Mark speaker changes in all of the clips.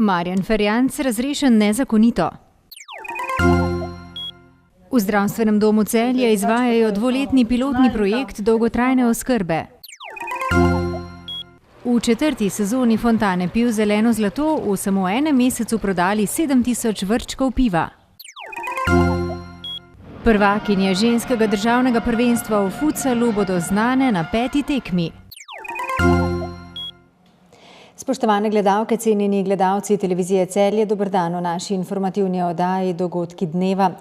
Speaker 1: Marjan Ferjanc razrešen nezakonito. V zdravstvenem domu Celje izvajajo 2-letni pilotni projekt dolgotrajne oskrbe. V 4. sezoni Fontane pil zeleno zlato v samo enem mesecu prodali 7000 vrčkov piva. Prvakinje ženskega državnega prvenstva v futsalu bodo znane na 5. tekmi. Spoštovane gledalke, cenjeni gledalci televizije Celje, dober dan v naši informativni oddaji Dogodki dneva.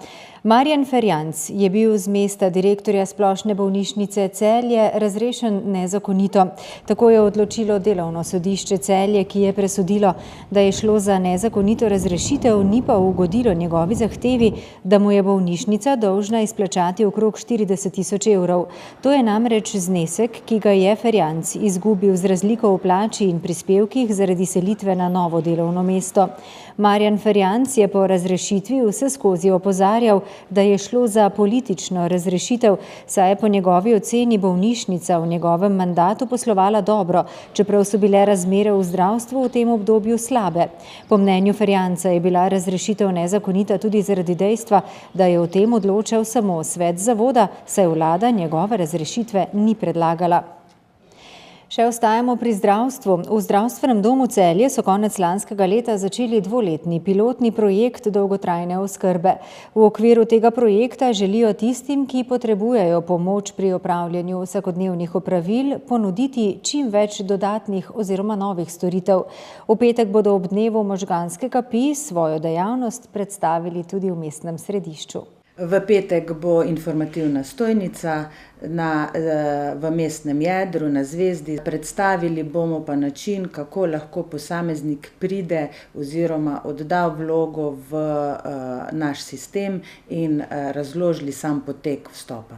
Speaker 1: Marjan Ferjanc je bil z mesta direktorja Splošne bolnišnice Celje razrešen nezakonito. Tako je odločilo delovno sodišče Celje, ki je presodilo, da je šlo za nezakonito razrešitev, ni pa ugodilo njegovi zahtevi, da mu je bolnišnica dolžna izplačati okrog 40 000 evrov. To je namreč znesek, ki ga je Ferjanc izgubil z razliko v plači in prispevkih zaradi selitve na novo delovno mesto. Marjan Ferjanc je po razrešitvi vseskozi opozarjal, da je šlo za politično razrešitev, saj je po njegovi oceni bolnišnica v njegovem mandatu poslovala dobro, čeprav so bile razmere v zdravstvu v tem obdobju slabe. Po mnenju Ferjanca je bila razrešitev nezakonita tudi zaradi dejstva, da je o tem odločal samo svet zavoda, saj vlada njegove razrešitve ni predlagala. Še ostajamo pri zdravstvu. V zdravstvenem domu Celje so konec lanskega leta začeli 2-letni pilotni projekt dolgotrajne oskrbe. V okviru tega projekta želijo tistim, ki potrebujejo pomoč pri opravljanju vsakodnevnih opravil, ponuditi čim več dodatnih oziroma novih storitev. V petek bodo ob dnevu možganskega pi svojo dejavnost predstavili tudi v mestnem središču.
Speaker 2: V petek bo informativna stojnica v mestnem jedru na Zvezdi. Predstavili bomo pa način, kako lahko posameznik pride oziroma odda vlogo v naš sistem in razložili sam potek vstopa.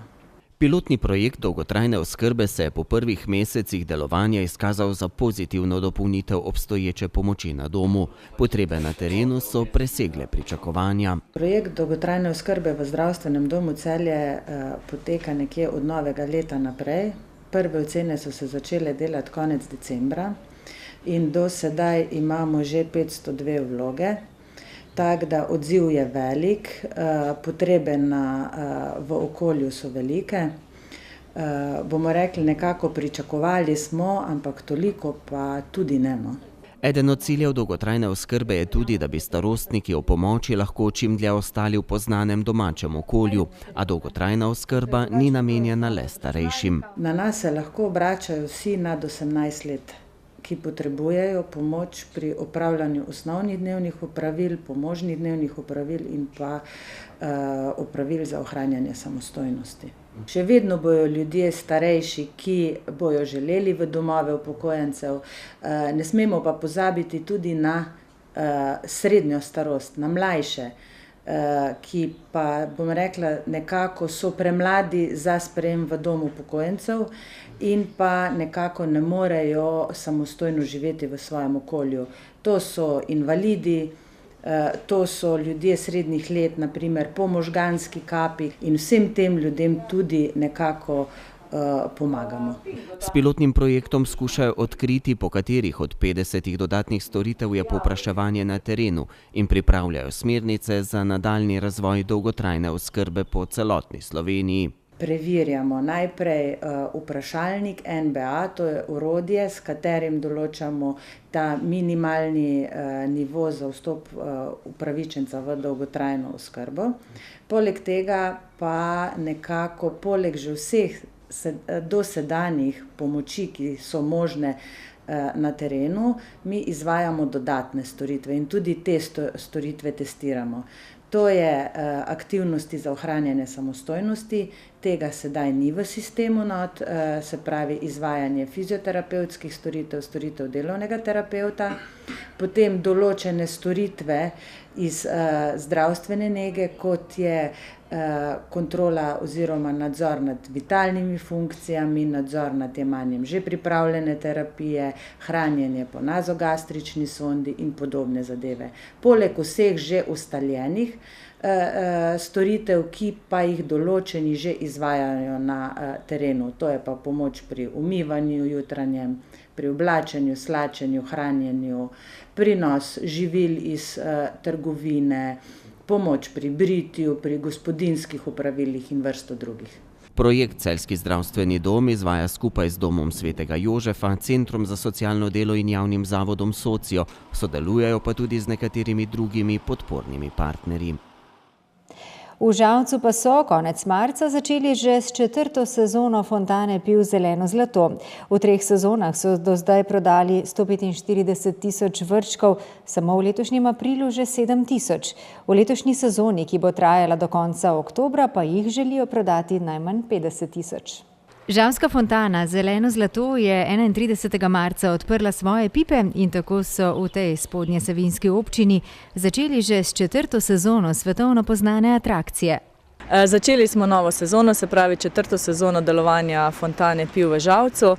Speaker 3: Pilotni projekt dolgotrajne oskrbe se je po prvih mesecih delovanja izkazal za pozitivno dopolnitev obstoječe pomoči na domu. Potrebe na terenu so presegle pričakovanja.
Speaker 2: Projekt dolgotrajne oskrbe v zdravstvenem domu Celje poteka nekje od novega leta naprej. Prve ocene so se začele delati konec decembra in do sedaj imamo že 502 vloge. Tako da odziv je velik, potrebe v okolju so velike. Bomo rekli, nekako pričakovali smo, ampak toliko pa tudi ne.
Speaker 3: Eden od ciljev dolgotrajne oskrbe je tudi, da bi starostniki o pomoči lahko čim dlje ostali v poznanem domačem okolju, a dolgotrajna oskrba ni namenjena le starejšim.
Speaker 2: Na nas se lahko obračajo vsi nad 18 let. Ki potrebujejo pomoč pri opravljanju osnovnih dnevnih opravil, pomožnih dnevnih opravil in pa opravil za ohranjanje samostojnosti. Še vedno bojo ljudje starejši, ki bojo želeli v domove upokojencev. Ne smemo pa pozabiti tudi na srednjo starost, na mlajše, ki pa, bom rekla, nekako so premladi za sprejem v dom upokojencev in pa nekako ne morejo samostojno živeti v svojem okolju. To so invalidi, to so ljudje srednjih let, naprimer po možganski kapi, in vsem tem ljudem tudi nekako pomagamo.
Speaker 3: S pilotnim projektom skušajo odkriti, po katerih od 50 dodatnih storitev je povpraševanje na terenu, in pripravljajo smernice za nadaljnji razvoj dolgotrajne oskrbe po celotni Sloveniji.
Speaker 2: Preverjamo najprej vprašalnik NBA, to je orodje, s katerim določamo ta minimalni nivo za vstop upravičenca v dolgotrajno oskrbo. Poleg tega pa nekako, poleg že vseh dosedanjih pomoči, ki so možne na terenu, mi izvajamo dodatne storitve in tudi te storitve testiramo. To je aktivnosti za ohranjanje samostojnosti, tega sedaj ni v sistemu not, se pravi izvajanje fizioterapevtskih storitev, storitev delovnega terapevta, potem določene storitve iz zdravstvene nege, kot je kontrola oziroma nadzor nad vitalnimi funkcijami, nadzor nad jemanjem že pripravljene terapije, hranjenje po nazogastrični sondi in podobne zadeve. Poleg vseh že ustaljenih storitev, ki pa jih določeni že izvajajo na terenu. To je pa pomoč pri umivanju jutranjem, pri oblačenju, slačenju, hranjenju, prinos živil iz trgovine, pomoč pri britju, pri gospodinjskih opravilih in vrsto drugih.
Speaker 3: Projekt Celjski zdravstveni dom izvaja skupaj z Domom svetega Jožefa, Centrom za socialno delo in javnim zavodom Socio, sodelujejo pa tudi z nekaterimi drugimi podpornimi partnerji.
Speaker 1: V Žalcu pa so konec marca začeli že s 4. sezono fontane piv Zeleno zlato. V 3 sezonah so do zdaj prodali 145.000 vrčkov, samo v letošnjem aprilu že 7.000. V letošnji sezoni, ki bo trajala do konca oktobra, pa jih želijo prodati najmanj 50.000. Žalska fontana Zeleno zlato je 31. marca odprla svoje pipe in tako so v tej spodnjesavinjski občini začeli že s 4. sezono svetovno poznane atrakcije.
Speaker 4: Začeli smo novo sezono, se pravi 4. sezono delovanja fontane piv v Žalcu.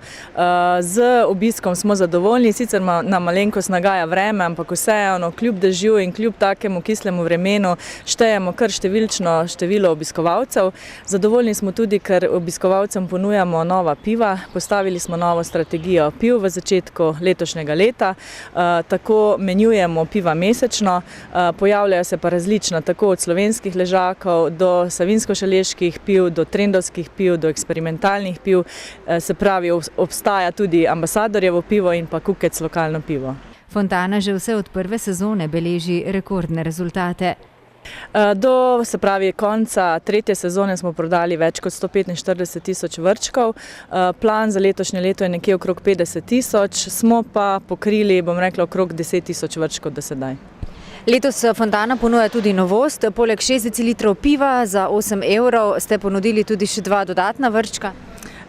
Speaker 4: Z obiskom smo zadovoljni, sicer nam malenkost nagaja vreme, ampak vseeno kljub dežju in kljub takemu kislemu vremenu štejemo kar številčno število obiskovalcev. Zadovoljni smo tudi, ker obiskovalcem ponujamo nova piva. Postavili smo novo strategijo piv v začetku letošnjega leta. Tako menjujemo piva mesečno, pojavljajo se pa različna, tako od slovenskih ležakov do savinjsko-šaleških piv, do trendovskih piv, do eksperimentalnih piv, se pravi obstaja tudi ambasadorjevo pivo in pa kukec lokalno pivo.
Speaker 1: Fontana že vse od prve sezone beleži rekordne rezultate.
Speaker 4: Do, se pravi, konca 3. sezone smo prodali več kot 145.000 vrčkov. Plan za letošnje leto je nekje okrog 50.000, smo pa pokrili, bom rekla, okrog 10.000 vrčkov do sedaj.
Speaker 1: Letos fontana ponuja tudi novost. Poleg 6 decilitrov piva za 8 evrov ste ponudili tudi še 2 dodatna vrčka.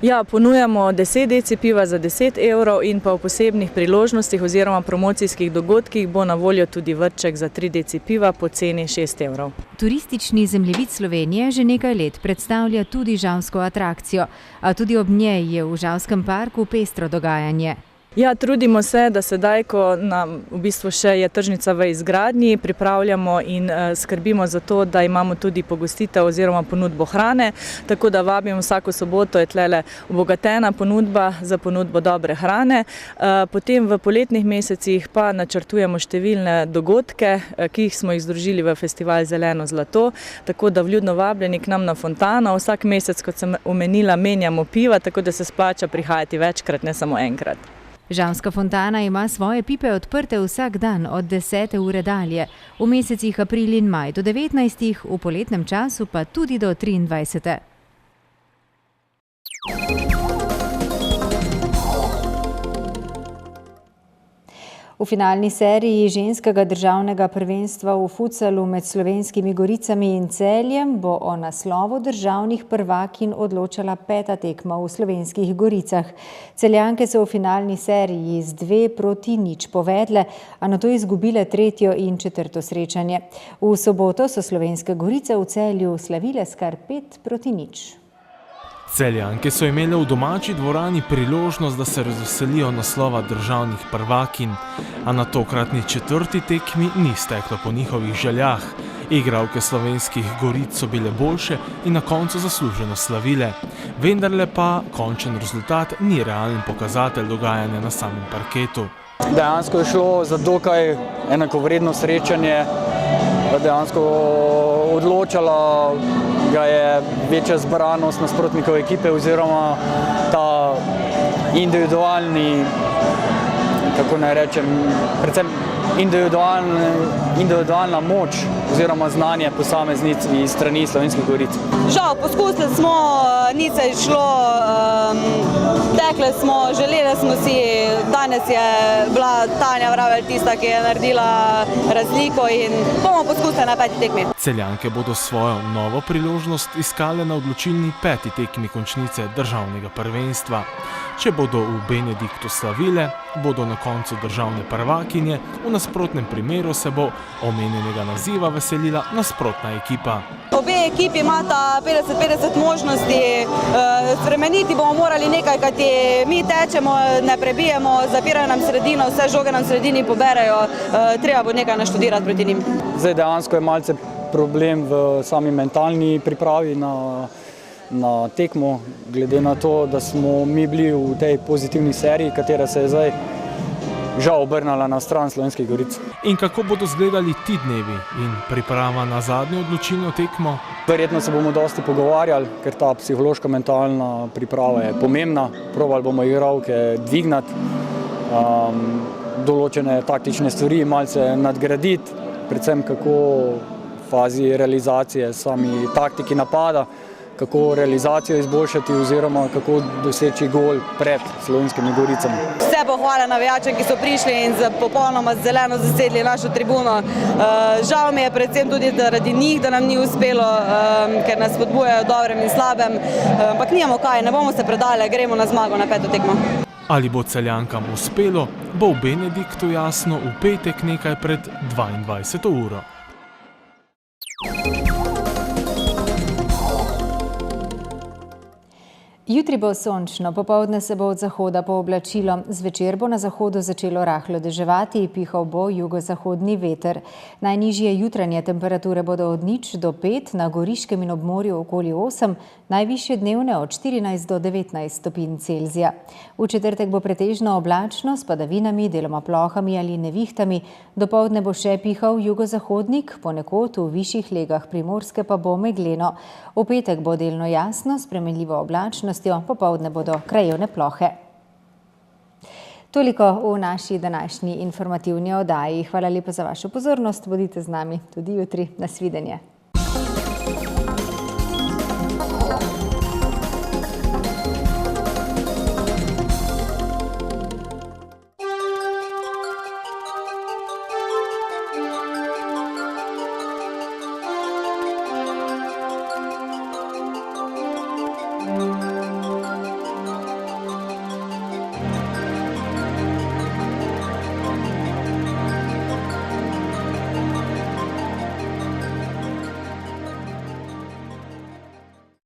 Speaker 4: Ja, ponujamo 10 deci piva za 10 evrov in pa v posebnih priložnostih oziroma promocijskih dogodkih bo na voljo tudi vrček za 3 deci piva po ceni 6 evrov.
Speaker 1: Turistični zemljevid Slovenije že nekaj let predstavlja tudi žalsko atrakcijo, a tudi ob njej je v Žalskem parku pestro dogajanje.
Speaker 4: Ja, trudimo se, da sedaj, ko nam v bistvu še je tržnica v izgradnji, pripravljamo in skrbimo za to, da imamo tudi pogostitev oziroma ponudbo hrane, tako da vabimo vsako soboto, je tlele obogatena ponudba za ponudbo dobre hrane. Potem v poletnih mesecih pa načrtujemo številne dogodke, ki jih smo jih združili v festival Zeleno zlato, tako da vljudno vabljeni k nam na fontano. Vsak mesec, kot sem omenila, menjamo piva, tako da se splača prihajati večkrat, ne samo enkrat.
Speaker 1: Žalska fontana ima svoje pipe odprte vsak dan od 10. ure dalje, v mesecih april in maj do 19. v poletnem času pa tudi do 23. V finalni seriji ženskega državnega prvenstva v futsalu med Slovenskimi Goricami in Celjem bo o naslovu državnih prvakinj odločala 5. tekma v Slovenskih Goricah. Celjanke so v finalni seriji z 2-0 povedle, a nato izgubile 3. in 4. srečanje. V soboto so Slovenske Gorice v Celju slavile s kar 5-0.
Speaker 5: Celjanke so imele v domači dvorani priložnost, da se razveselijo naslova državnih prvakinj, a na tokratni 4. tekmi ni steklo po njihovih željah. Igralke Slovenskih Goric so bile boljše in na koncu zasluženo slavile. Vendarle pa končen rezultat ni realen pokazatelj dogajanja na samem parketu.
Speaker 6: Dejansko je šlo za dokaj enakovredno srečanje, dejansko odločala ga je večja zbranost nasprotnikove ekipe oziroma ta individualni, kako naj rečem, predvsem individualna moč oziroma znanje posameznic iz strani Slovenskih Goric.
Speaker 7: Žal, poskusili smo, nič se je šlo, tekle smo, želeli smo si, danes je bila Tanja Vravelj tista, ki je naredila razliko in bomo poskusili na 5. tekmi.
Speaker 5: Celjanke bodo svojo novo priložnost iskale na odločilni 5. tekmi končnice državnega prvenstva. Če bodo v Benediktu slavile, bodo na koncu državne prvakinje, v nasprotnem primeru se bo omenjenega naziva veselila nasprotna ekipa.
Speaker 7: Obe ekipi imata 50-50 možnosti, spremeniti bomo morali nekaj, kajti mi tečemo, ne prebijemo, zapirajo nam sredino, vse žoge nam v sredini poberejo, treba bo nekaj naštudirati proti njim.
Speaker 6: Zdaj dejansko je malce problem v sami mentalni pripravi na na tekmo, glede na to, da smo mi bili v tej pozitivni seriji, katera se je zdaj žal obrnala na stran Slovenskih Goric.
Speaker 5: In kako bodo izgledali ti dnevi in priprava na zadnjo odločilno tekmo?
Speaker 6: Verjetno se bomo dosti pogovarjali, ker ta psihološka, mentalna priprava je pomembna. Probali bomo igralke dvignati, določene taktične stvari malce nadgraditi, predvsem kako v fazi realizacije sami taktiki napada, kako realizacijo izboljšati oziroma kako doseči gol pred Slovenskimi Goricami.
Speaker 7: Vse pohvale navijačem, ki so prišli in popolnoma zeleno zasedli našo tribuno. Žal mi je predvsem tudi zaradi njih, da nam ni uspelo, ker nas spodbujajo v dobrem in slabem, ampak nimamo kaj, ne bomo se predali, gremo na zmago na 5. tekmo.
Speaker 5: Ali bo Celjankam uspelo, bo v Benediktu jasno v petek nekaj pred 22. uro.
Speaker 1: Jutri bo sončno, popoldne se bo od zahoda pooblačilo. Zvečer bo na zahodu začelo rahlo deževati, pihal bo jugozahodni veter. Najnižje jutranje temperature bodo od 0 do 5, na Goriškem in obmorju okoli 8, najvišje dnevne od 14 do 19 stopinj Celzija. V četrtek bo pretežno oblačno s padavinami, deloma plohami ali nevihtami. Dopoldne bo še pihal jugozahodnik, ponekod v višjih legah Primorske pa bo megleno. V petek bo delno jasno, spremenljivo oblačnost, popoldne bodo krajevne plohe. Toliko v naši današnji informativni oddaji. Hvala lepa za vašo pozornost. Bodite z nami tudi jutri. Nasvidenje.
Speaker 8: Thank you.